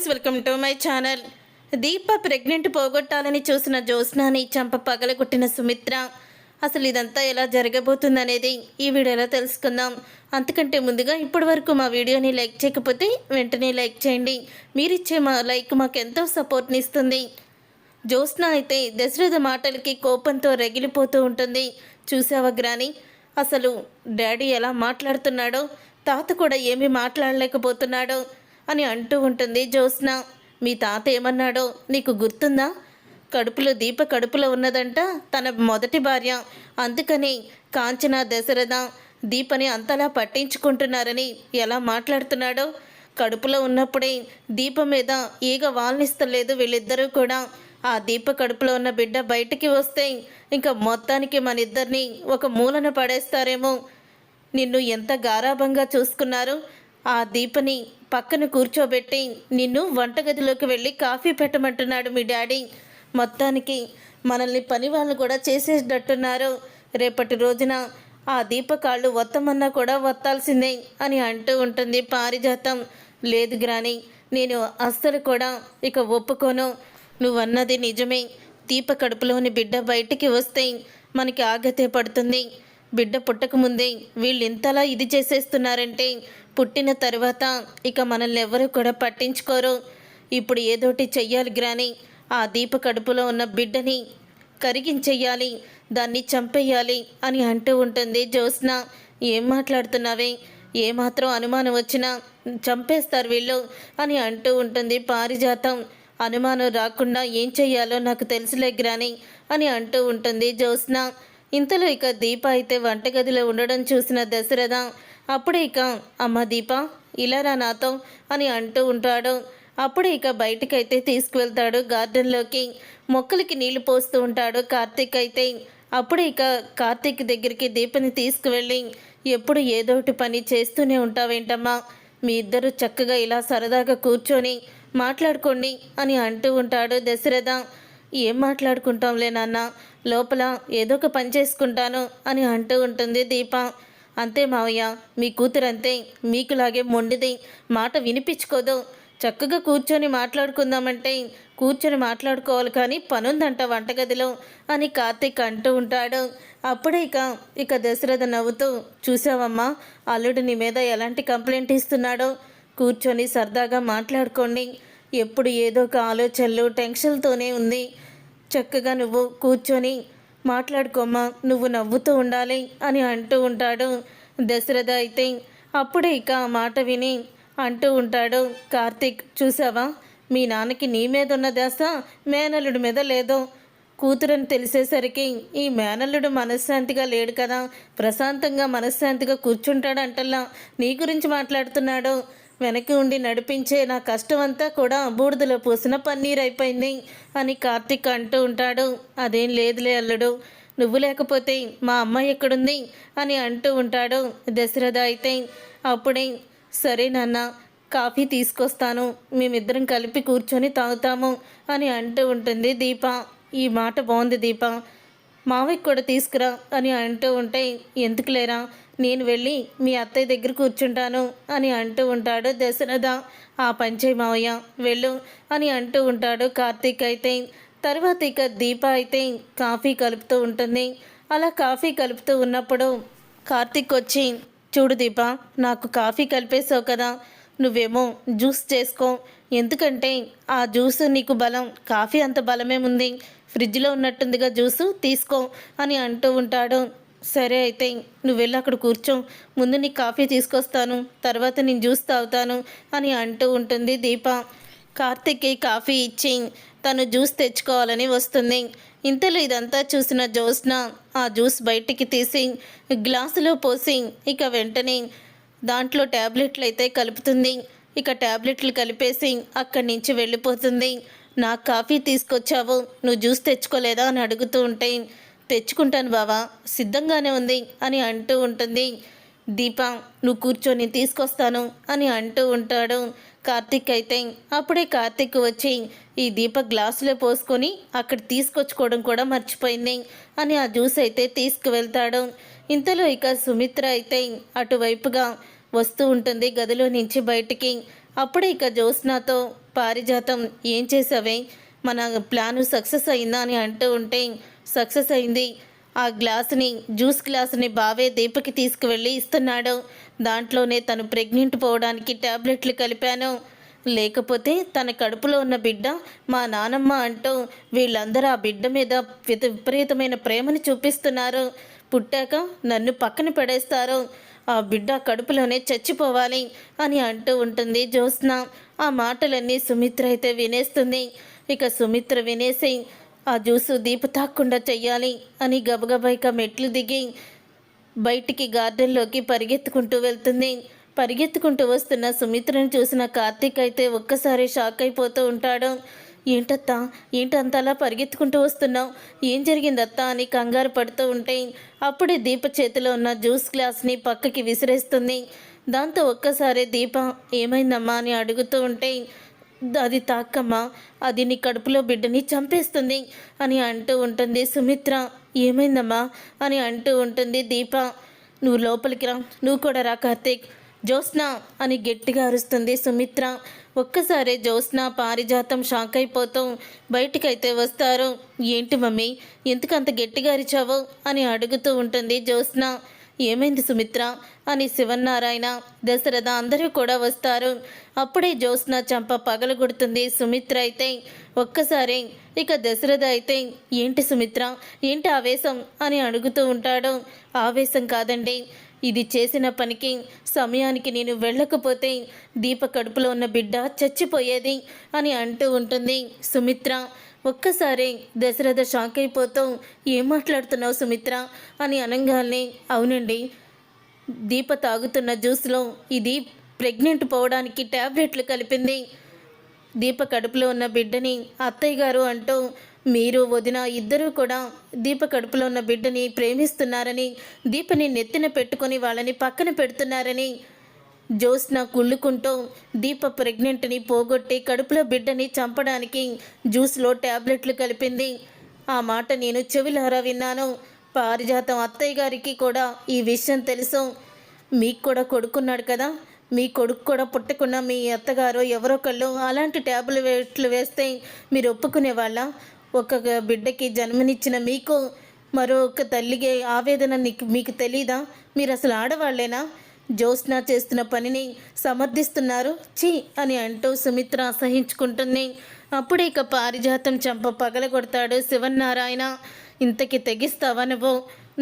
Welcome to my channel. Deepa pregnant పోగొట్టాలని చూసిన జ్యోత్స్నాని చంప పగలగొట్టిన సుమిత్ర. అసలు ఇదంతా ఎలా జరగబోతుందనేది ఈ వీడియోలో తెలుసుకుందాం. అంతకంటే ముందుగా ఇప్పటి వరకు మా వీడియోని లైక్ చేయకపోతే వెంటనే లైక్ చేయండి. మీరిచ్చే మా లైక్ మాకు ఎంతో సపోర్ట్ని ఇస్తుంది. జ్యోత్స్న అయితే దశరథ మాటలకి కోపంతో రగిలిపోతూ ఉంటుంది. చూసావా గ్రాని, అసలు డాడీ ఎలా మాట్లాడుతున్నాడో, తాత కూడా ఏమీ మాట్లాడలేకపోతున్నాడో అని అంటూ ఉంటుంది జ్యోత్స్న. మీ తాత ఏమన్నాడో నీకు గుర్తుందా? దీప కడుపులో ఉన్నదంట తన మొదటి భార్య, అందుకని కాంచన దశరథ దీపని అంతలా పట్టించుకుంటున్నారని ఎలా మాట్లాడుతున్నాడో. కడుపులో ఉన్నప్పుడే దీప మీద ఈగ వాల్నిస్తలేదు వీళ్ళిద్దరూ కూడా. ఆ దీప కడుపులో ఉన్న బిడ్డ బయటికి వస్తే ఇంకా మొత్తానికి మన ఇద్దరిని ఒక మూలన పడేస్తారేమో. నిన్ను ఎంత గారాభంగా చూసుకున్నారు. ఆ దీపని పక్కన కూర్చోబెట్టి నిన్ను వంటగదిలోకి వెళ్ళి కాఫీ పెట్టమంటున్నాడు మీ డాడీ. మొత్తానికి మనల్ని పని వాళ్ళు కూడా చేసేటట్టున్నారు. రేపటి రోజున ఆ దీపకాళ్ళు వత్తమన్నా కూడా వత్తాల్సిందే అని అంటూ ఉంటుంది పారిజాతం. లేదు గ్రాని, నేను అస్సలు కూడా ఇక ఒప్పుకోను. నువ్వన్నది నిజమే. దీప కడుపులోని బిడ్డ బయటికి వస్తే మనకి ఆగతే పడుతుంది. బిడ్డ పుట్టకముందే వీళ్ళు ఇంతలా ఇది చేసేస్తున్నారంటే పుట్టిన తర్వాత ఇక మనల్ని ఎవరు కూడా పట్టించుకోరు. ఇప్పుడు ఏదోటి చెయ్యాలి గ్రాని. ఆ దీప కడుపులో ఉన్న బిడ్డని కరిగించెయ్యాలి, దాన్ని చంపేయాలి అని అంటూ ఉంటుంది జ్యోత్స్న. ఏం మాట్లాడుతున్నావే? ఏమాత్రం అనుమానం వచ్చినా చంపేస్తారు వీళ్ళు అని అంటూ ఉంటుంది పారిజాతం. అనుమానం రాకుండా ఏం చెయ్యాలో నాకు తెలుసులే గ్రాని అని అంటూ ఉంటుంది జ్యోత్స్న. ఇంతలో ఇక దీప అయితే వంటగదిలో ఉండడం చూసిన దశరథ అప్పుడే ఇక అమ్మ దీప ఇలా రా నాతో అని అంటూ ఉంటాడు. అప్పుడే ఇక బయటకైతే తీసుకువెళ్తాడు గార్డెన్లోకి. మొక్కలకి నీళ్లు పోస్తూ ఉంటాడు కార్తీక్ అయితే. అప్పుడే ఇక కార్తీక్ దగ్గరికి దీపని తీసుకువెళ్ళి ఎప్పుడు ఏదోటి పని చేస్తూనే ఉంటావేంటమ్మా, మీ ఇద్దరు చక్కగా ఇలా సరదాగా కూర్చొని మాట్లాడుకోండి అని అంటూ ఉంటాడు దశరథ. ఏం మాట్లాడుకుంటాంలే నాన్న, లోపల ఏదో ఒక పని చేసుకుంటాను అని అంటూ ఉంటుంది దీప. అంతే మావయ్య, మీ కూతురు అంతే, మీకులాగే మొండిది, మాట వినిపించుకోదు. చక్కగా కూర్చొని మాట్లాడుకుందామంటే కూర్చొని మాట్లాడుకోవాలి, కానీ పనుందంట వంటగదిలో అని కార్తీక్ అంటూ ఉంటాడు. అప్పుడే ఇక దశరథ నవ్వుతూ, చూసావమ్మా అల్లుడు నీ మీద ఎలాంటి కంప్లైంట్ ఇస్తున్నాడో. కూర్చొని సరదాగా మాట్లాడుకోండి, ఎప్పుడు ఏదో ఒక ఆలోచనలు టెన్షన్తోనే ఉంది. చక్కగా నువ్వు కూర్చొని మాట్లాడుకోమ్మా, నువ్వు నవ్వుతూ ఉండాలి అని అంటూ ఉంటాడు దశరథ అయితే. అప్పుడే ఇక ఆ మాట విని అంటూ ఉంటాడు కార్తీక్, చూసావా మీ నాన్నకి నీ మీద ఉన్న దశ మేనల్లుడి మీద లేదో. కూతురని తెలిసేసరికి ఈ మేనల్లుడు మనశ్శాంతిగా లేడు కదా, ప్రశాంతంగా మనశ్శాంతిగా కూర్చుంటాడంటల్లా నీ గురించి మాట్లాడుతున్నాడు. వెనక్కి ఉండి నడిపించే నా కష్టం అంతా కూడా బూడిదలో పూసిన పన్నీర్ అయిపోయింది అని కార్తీక్ అంటూ ఉంటాడు. అదేం లేదులే అల్లుడు, నువ్వు లేకపోతే మా అమ్మాయి ఎక్కడుంది అని అంటూ ఉంటాడు దశరథ అయితే. అప్పుడే సరే నాన్న, కాఫీ తీసుకొస్తాను, మేమిద్దరం కలిపి కూర్చొని తాగుతాము అని అంటూ ఉంటుంది దీప. ఈ మాట బాగుంది దీప, మావయ్య కూడా తీసుకురా అని అంటూ ఉంటే, ఎందుకు లేరా, నేను వెళ్ళి మీ అత్తయ్య దగ్గర కూర్చుంటాను అని అంటూ ఉంటాడు దశరథ. ఆ పంచేయి మావయ్య, వెళ్ళు అని అంటూ ఉంటాడు కార్తీక్ అయితే. తర్వాత ఇక దీప అయితే కాఫీ కలుపుతూ ఉంటుంది. అలా కాఫీ కలుపుతూ ఉన్నప్పుడు కార్తీక్ వచ్చి, చూడు దీప, నాకు కాఫీ కలిపేసావు కదా, నువ్వేమో జ్యూస్ చేసుకో, ఎందుకంటే ఆ జ్యూస్ నీకు బలం, కాఫీ అంత బలమేముంది, ఫ్రిడ్జ్లో ఉన్నట్టుందిగా జ్యూసు, తీసుకో అని అంటూ ఉంటాడు. సరే అయితే నువ్వు వెళ్ళి అక్కడ కూర్చో, ముందు నీకు కాఫీ తీసుకొస్తాను, తర్వాత నేను జ్యూస్ తాగుతాను అని అంటూ ఉంటుంది దీప. కార్తీక్కి కాఫీ ఇచ్చి తను జ్యూస్ తెచ్చుకోవాలని వస్తుంది. ఇంతలో ఇదంతా చూసిన జ్యోత్స్న ఆ జ్యూస్ బయటికి తీసి గ్లాసులో పోసి ఇక వెంటనే దాంట్లో ట్యాబ్లెట్లు అయితే కలుపుతుంది. ఇక ట్యాబ్లెట్లు కలిపేసి అక్కడి నుంచి వెళ్ళిపోతుంది. నాకు కాఫీ తీసుకొచ్చావు, నువ్వు జ్యూస్ తెచ్చుకోలేదా అని అడుగుతూ ఉంటే, తెచ్చుకుంటాను బావా, సిద్ధంగానే ఉంది అని అంటూ ఉంటుంది దీప. నువ్వు కూర్చొని తీసుకొస్తాను అని అంటూ ఉంటాడు కార్తీక్ అయితే. అప్పుడే కార్తీక్ వచ్చి ఈ దీప గ్లాసులో పోసుకొని అక్కడ తీసుకొచ్చుకోవడం కూడా మర్చిపోయింది అని ఆ జ్యూస్ అయితే తీసుకువెళ్తాడు. ఇంతలో ఇక సుమిత్ర అయితే అటువైపుగా వస్తూ ఉంటుంది గదిలో నుంచి బయటికి. అప్పుడే ఇక జ్యోత్స్నాతో పారిజాతం ఏం చేసావే, మన ప్లాను సక్సెస్ అయిందా అని అంటూ ఉంటే సక్సెస్ అయింది. ఆ గ్లాసుని జ్యూస్ గ్లాసుని బావే దీపకి తీసుకువెళ్ళి ఇస్తున్నాడు. దాంట్లోనే తను ప్రెగ్నెంట్ పోవడానికి ట్యాబ్లెట్లు కలిపాను. లేకపోతే తన కడుపులో ఉన్న బిడ్డ మా నానమ్మ అంటూ వీళ్ళందరూ ఆ బిడ్డ మీద విపరీతమైన ప్రేమని చూపిస్తున్నారు. పుట్టాక నన్ను పక్కన పడేస్తారు, ఆ బిడ్డ కడుపులోనే చచ్చిపోవాలి అని అంటూ ఉంటుంది జ్యోత్స్న. ఆ మాటలన్నీ సుమిత్ర అయితే వినేస్తుంది. ఇక సుమిత్ర వినేసి ఆ జ్యూసు దీపు తాక్కుండా చెయ్యాలి అని గబగబా ఇక మెట్లు దిగి బయటికి గార్డెన్లోకి పరిగెత్తుకుంటూ వెళ్తుంది. పరిగెత్తుకుంటూ వస్తున్న సుమిత్రను చూసిన కార్తీక్ అయితే ఒక్కసారి షాక్ అయిపోతూ ఉంటాడు. ఏంటత్తా, ఏంటంతలా పరిగెత్తుకుంటూ వస్తున్నావు, ఏం జరిగిందత్తా అని కంగారు పడుతూ ఉంటే అప్పుడే దీప చేతిలో ఉన్న జ్యూస్ గ్లాస్ని పక్కకి విసిరేస్తుంది. దాంతో ఒక్కసారి దీప ఏమైందమ్మా అని అడుగుతూ ఉంటే అది తాకమ్మా, అది నీ కడుపులో బిడ్డని చంపేస్తుంది అని అంటూ ఉంటుంది సుమిత్ర. ఏమైందమ్మా అని అంటూ ఉంటుంది దీప. నువ్వు లోపలికి రా, నువ్వు కూడా రా కార్తీక్, జ్యోత్స్న అని గట్టిగా అరుస్తుంది సుమిత్ర. ఒక్కసారి జ్యోత్స్న పారిజాతం షాక్ అయిపోతూ బయటికైతే వస్తారు. ఏంటి మమ్మీ, ఎందుకంత గట్టిగా అరిచావు అని అడుగుతూ ఉంటుంది జ్యోత్స్న. ఏమైంది సుమిత్ర అని శివన్నారాయణ, దశరథ అందరూ కూడా వస్తారు. అప్పుడే జ్యోత్స్న చంప పగలగొడుతుంది సుమిత్ర అయితే. ఒక్కసారి ఇక దశరథ అయితే ఏంటి సుమిత్ర, ఏంటి ఆవేశం అని అడుగుతూ ఉంటాడు. ఆవేశం కాదండి, ఇది చేసిన పనికి సమయానికి నేను వెళ్ళకపోతే దీప కడుపులో ఉన్న బిడ్డ చచ్చిపోయేది అని అంటూ ఉంటుంది సుమిత్ర. ఒక్కసారి దశరథ షాక్ అయిపోతూ ఏం మాట్లాడుతున్నావు సుమిత్ర అని అనగానే అవునండి, దీప తాగుతున్న జ్యూస్లో ఇది ప్రెగ్నెంట్ పోవడానికి ట్యాబ్లెట్లు కలిపింది. దీప కడుపులో ఉన్న బిడ్డని అత్తయ్య గారు అంటూ మీరు వదిన ఇద్దరూ కూడా దీప కడుపులో ఉన్న బిడ్డని ప్రేమిస్తున్నారని, దీపని నెత్తిన పెట్టుకొని వాళ్ళని పక్కన పెడుతున్నారని జ్యోత్స్న కుళ్ళుకుంటూ దీప ప్రెగ్నెంట్ని పోగొట్టి కడుపులో బిడ్డని చంపడానికి జ్యూస్లో ట్యాబ్లెట్లు కలిపింది. ఆ మాట నేను చెవిలారా విన్నాను. పారిజాతం అత్తయ్య గారికి కూడా ఈ విషయం తెలుసు. మీకు కూడా కొడుకున్నాడు కదా, మీ కొడుకు కూడా పుట్టకుండా మీ అత్తగారు ఎవరొకళ్ళు అలాంటి ట్యాబ్లెట్లు వేస్తే మీరు ఒప్పుకునేవాళ్ళ? ఒక బిడ్డకి జన్మనిచ్చిన మీకు మరొక తల్లికి ఆవేదన మీకు తెలీదా? మీరు అసలు ఆడవాళ్ళేనా? జ్యోత్స్న చేస్తున్న పనిని సమర్థిస్తున్నారు ఛీ అని అంటూ సుమిత్ర అసహించుకుంటుంది. అప్పుడే ఇక పారిజాతం చంప పగలగొడతాడు శివన్నారాయణ. ఇంతకి తెగిస్తావా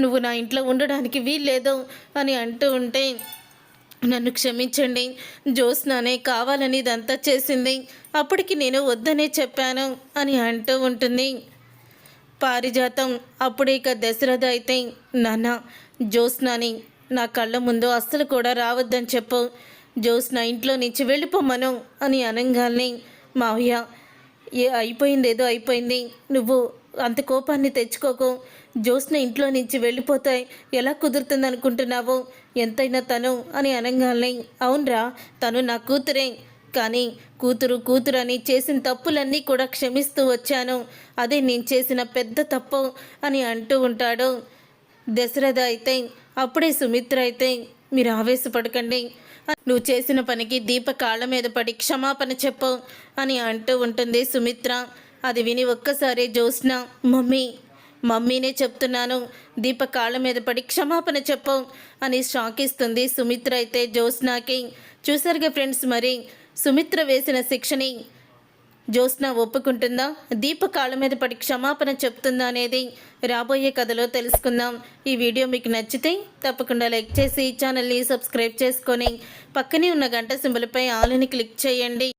నువ్వు నా ఇంట్లో ఉండడానికి వీల్లేదు అని అంటూ ఉంటే నన్ను క్షమించండి, జ్యోత్స్ననే కావాలని ఇదంతా చేసింది, అప్పటికి నేను వద్దనే చెప్పాను అని అంటూ ఉంటుంది పారిజాతం. అప్పుడే ఇక దశరథ అయితే నాన్న, జ్యోత్స్నని నా కళ్ళ ముందు అస్సలు కూడా రావద్దని చెప్పు, జ్యోత్స్న ఇంట్లో నుంచి వెళ్ళిపోమ్మను అని అనగానే మావయ్య అయిపోయిందేదో అయిపోయింది, నువ్వు అంత కోపాన్ని తెచ్చుకోకు, జ్యోత్స్న ఇంట్లో నుంచి వెళ్ళిపోతాయి ఎలా కుదురుతుంది అనుకుంటున్నావు, ఎంతైనా తను అని అనగానే అవునరా తను నా కూతురే, కానీ కూతురు అని చేసిన తప్పులన్నీ కూడా క్షమిస్తూ వచ్చాను, అదే నేను చేసిన పెద్ద తప్పు అని అంటూ ఉంటాడు దశరథ అయితే. అప్పుడే సుమిత్ర అయితే మీరు ఆవేశపడకండి, నువ్వు చేసిన పనికి దీప కాళ్ళ మీద పడి క్షమాపణ చెప్పు అని అంటూ ఉంటుంది సుమిత్ర. అది విని ఒక్కసారి జ్యోత్స్న మమ్మీనే చెప్తున్నాను, దీప కాళ్ళ మీద పడి క్షమాపణ చెప్పు అని షాక్ ఇస్తుంది సుమిత్ర అయితే జ్యోత్స్నకి. చూసారుగా ఫ్రెండ్స్, మరి సుమిత్ర వేసిన శిక్షని జ్యోత్స్న ఒప్పుకుంటుందా, దీప కాళ్ళ మీద పడి క్షమాపణ చెప్తుందా అనేది రాబోయే కథలో తెలుసుకుందాం. ఈ వీడియో మీకు నచ్చితే తప్పకుండా లైక్ చేసి ఛానల్ని సబ్స్క్రైబ్ చేసుకొని పక్కనే ఉన్న గంట సింబల్పై ఆల్ అని క్లిక్ చేయండి.